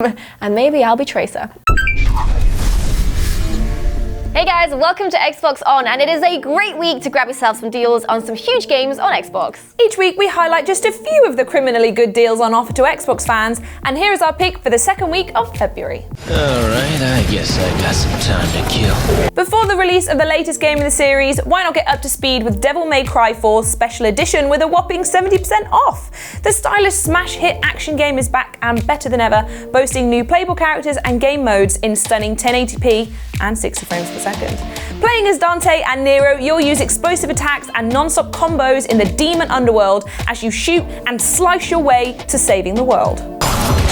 And maybe I'll be Tracer. Hey guys, welcome to Xbox On, and it is a great week to grab yourself some deals on some huge games on Xbox. Each week we highlight just a few of the criminally good deals on offer to Xbox fans, and here is our pick for the second week of February. Alright, I guess I got some time to kill. Before the release of the latest game in the series, why not get up to speed with Devil May Cry 4 Special Edition with a whopping 70% off? The stylish smash hit action game is back and better than ever, boasting new playable characters and game modes in stunning 1080p and 60 frames per second. Playing as Dante and Nero, you'll use explosive attacks and non-stop combos in the demon underworld as you shoot and slice your way to saving the world.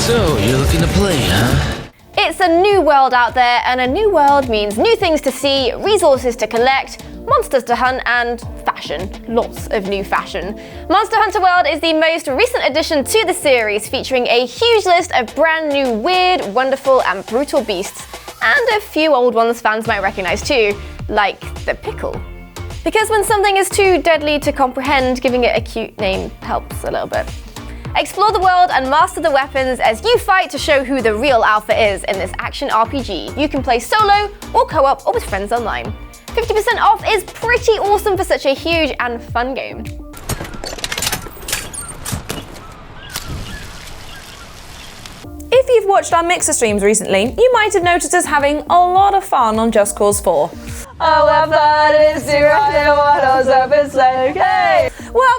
So, you're looking to play, huh? It's a new world out there, and a new world means new things to see, resources to collect, monsters to hunt, and fashion. Lots of new fashion. Monster Hunter World is the most recent addition to the series, featuring a huge list of brand new weird, wonderful, and brutal beasts. And a few old ones fans might recognize too, like the pickle. Because when something is too deadly to comprehend, giving it a cute name helps a little bit. Explore the world and master the weapons as you fight to show who the real alpha is in this action RPG. You can play solo or co-op or with friends online. 50% off is pretty awesome for such a huge and fun game. If you've watched our Mixer streams recently, you might have noticed us having a lot of fun on Just Cause 4. Well,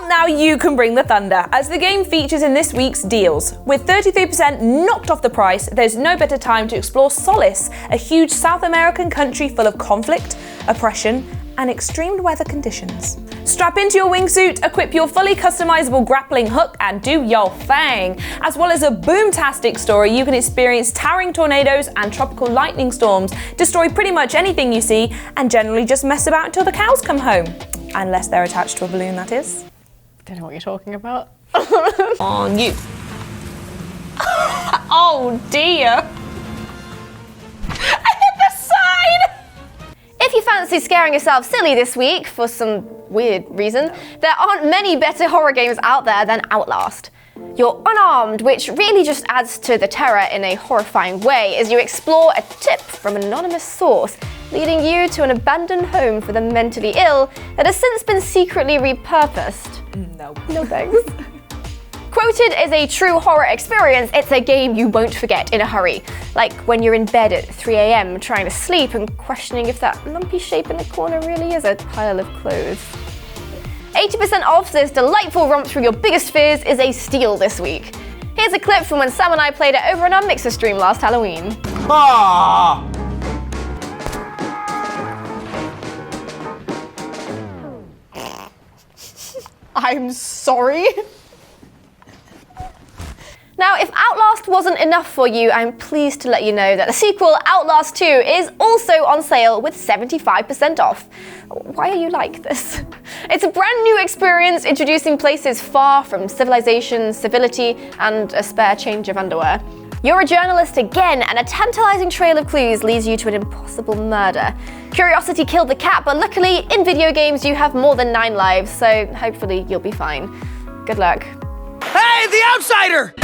now you can bring the thunder, as the game features in this week's deals. With 33% knocked off the price, there's no better time to explore Solace, a huge South American country full of conflict, oppression, and extreme weather conditions. Strap into your wingsuit, equip your fully customizable grappling hook, and do your thing. As well as a boomtastic story, you can experience towering tornadoes and tropical lightning storms, destroy pretty much anything you see, and generally just mess about until the cows come home. Unless they're attached to a balloon, that is. Don't know what you're talking about. On you. Oh dear. I hit the side! If you fancy scaring yourself silly this week for some weird reason, there aren't many better horror games out there than Outlast. You're unarmed, which really just adds to the terror in a horrifying way as you explore a tip from an anonymous source, leading you to an abandoned home for the mentally ill that has since been secretly repurposed. No thanks. Quoted as a true horror experience, it's a game you won't forget in a hurry. Like when you're in bed at 3 a.m. trying to sleep and questioning if that lumpy shape in the corner really is a pile of clothes. 80% off this delightful romp through your biggest fears is a steal this week. Here's a clip from when Sam and I played it over on our Mixer stream last Halloween. Ah! I'm sorry. Now, if Outlast wasn't enough for you, I'm pleased to let you know that the sequel, Outlast 2, is also on sale with 75% off. Why are you like this? It's a brand new experience introducing places far from civilization, civility, and a spare change of underwear. You're a journalist again, and a tantalizing trail of clues leads you to an impossible murder. Curiosity killed the cat, but luckily, in video games, you have more than 9 lives, so hopefully you'll be fine. Good luck. Hey, the outsider!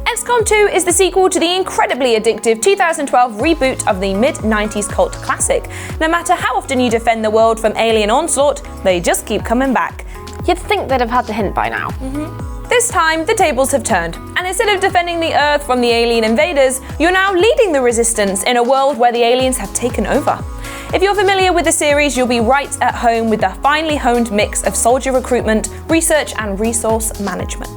XCOM 2 is the sequel to the incredibly addictive 2012 reboot of the mid-90s cult classic. No matter how often you defend the world from alien onslaught, they just keep coming back. You'd think they'd have had the hint by now. This time, the tables have turned, and instead of defending the Earth from the alien invaders, you're now leading the resistance in a world where the aliens have taken over. If you're familiar with the series, you'll be right at home with the finely honed mix of soldier recruitment, research, and resource management.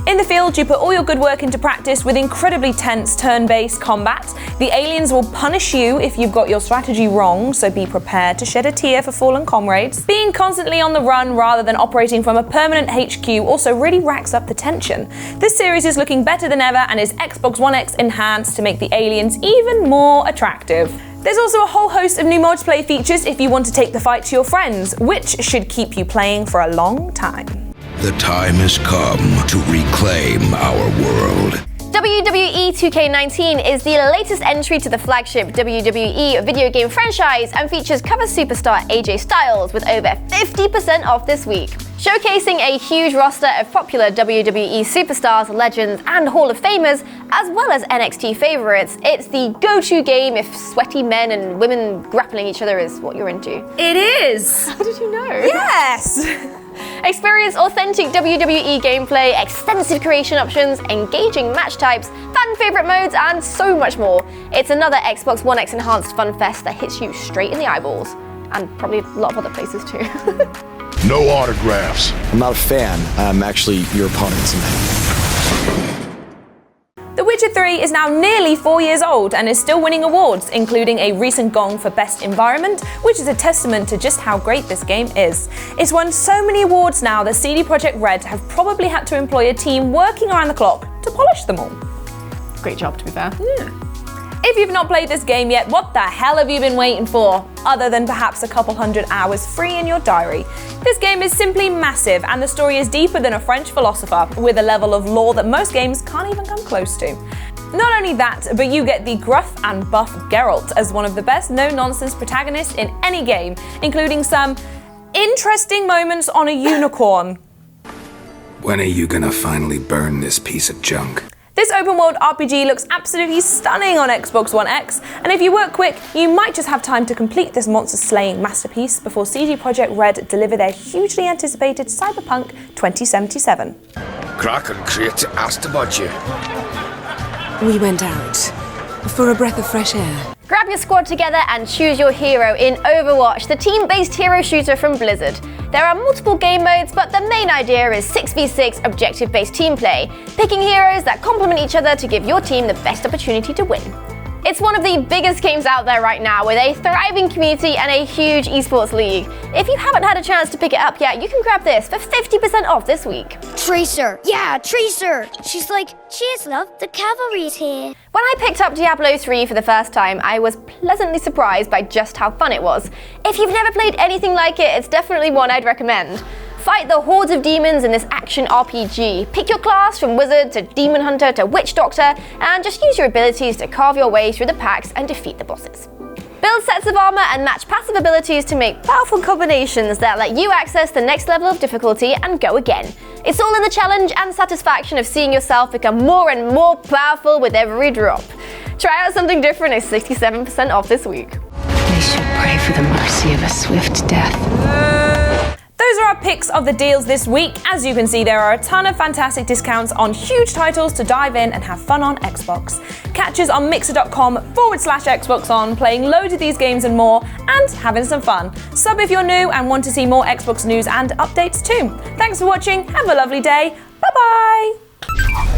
In the field, you put all your good work into practice with incredibly tense turn-based combat. The aliens will punish you if you've got your strategy wrong, so be prepared to shed a tear for fallen comrades. Being constantly on the run rather than operating from a permanent HQ also really racks up the tension. This series is looking better than ever and is Xbox One X enhanced to make the aliens even more attractive. There's also a whole host of new multiplayer features if you want to take the fight to your friends, which should keep you playing for a long time. The time has come to reclaim our world. WWE 2K19 is the latest entry to the flagship WWE video game franchise and features cover superstar AJ Styles with over 50% off this week. Showcasing a huge roster of popular WWE superstars, legends, and Hall of Famers, as well as NXT favorites, it's the go-to game if sweaty men and women grappling each other is what you're into. It is! How did you know? Yes! Experience authentic WWE gameplay, extensive creation options, engaging match types, fan favorite modes, and so much more. It's another Xbox One X enhanced fun fest that hits you straight in the eyeballs. And probably a lot of other places too. No autographs. I'm not a fan. I'm actually your opponent somehow. The Witcher 3 is now nearly 4 years old and is still winning awards, including a recent gong for Best Environment, which is a testament to just how great this game is. It's won so many awards now that CD Projekt Red have probably had to employ a team working around the clock to polish them all. Great job, to be fair. Yeah. If you've not played this game yet, what the hell have you been waiting for? Other than perhaps a couple hundred hours free in your diary. This game is simply massive, and the story is deeper than a French philosopher, with a level of lore that most games can't even come close to. Not only that, but you get the gruff and buff Geralt as one of the best no-nonsense protagonists in any game, including some interesting moments on a unicorn. When are you gonna finally burn this piece of junk? This open-world RPG looks absolutely stunning on Xbox One X, and if you work quick, you might just have time to complete this monster-slaying masterpiece before CD Projekt Red deliver their hugely anticipated Cyberpunk 2077. Kraken Crate asked about you. We went out for a breath of fresh air. Grab your squad together and choose your hero in Overwatch, the team-based hero shooter from Blizzard. There are multiple game modes, but the main idea is 6v6 objective-based team play, picking heroes that complement each other to give your team the best opportunity to win. It's one of the biggest games out there right now, with a thriving community and a huge esports league. If you haven't had a chance to pick it up yet, you can grab this for 50% off this week. Tracer! Yeah, Tracer! She's like, cheers love, the cavalry's here. When I picked up Diablo 3 for the first time, I was pleasantly surprised by just how fun it was. If you've never played anything like it, it's definitely one I'd recommend. Fight the hordes of demons in this action RPG. Pick your class from wizard to demon hunter to witch doctor, and just use your abilities to carve your way through the packs and defeat the bosses. Build sets of armor and match passive abilities to make powerful combinations that let you access the next level of difficulty and go again. It's all in the challenge and satisfaction of seeing yourself become more and more powerful with every drop. Try out something different at 67% off this week. They should pray for the mercy of a swift death. Those are our picks of the deals this week. As you can see, there are a ton of fantastic discounts on huge titles to dive in and have fun on Xbox. Catch us on mixer.com/Xbox on, playing loads of these games and more, and having some fun. Sub if you're new and want to see more Xbox news and updates too. Thanks for watching, have a lovely day, bye bye!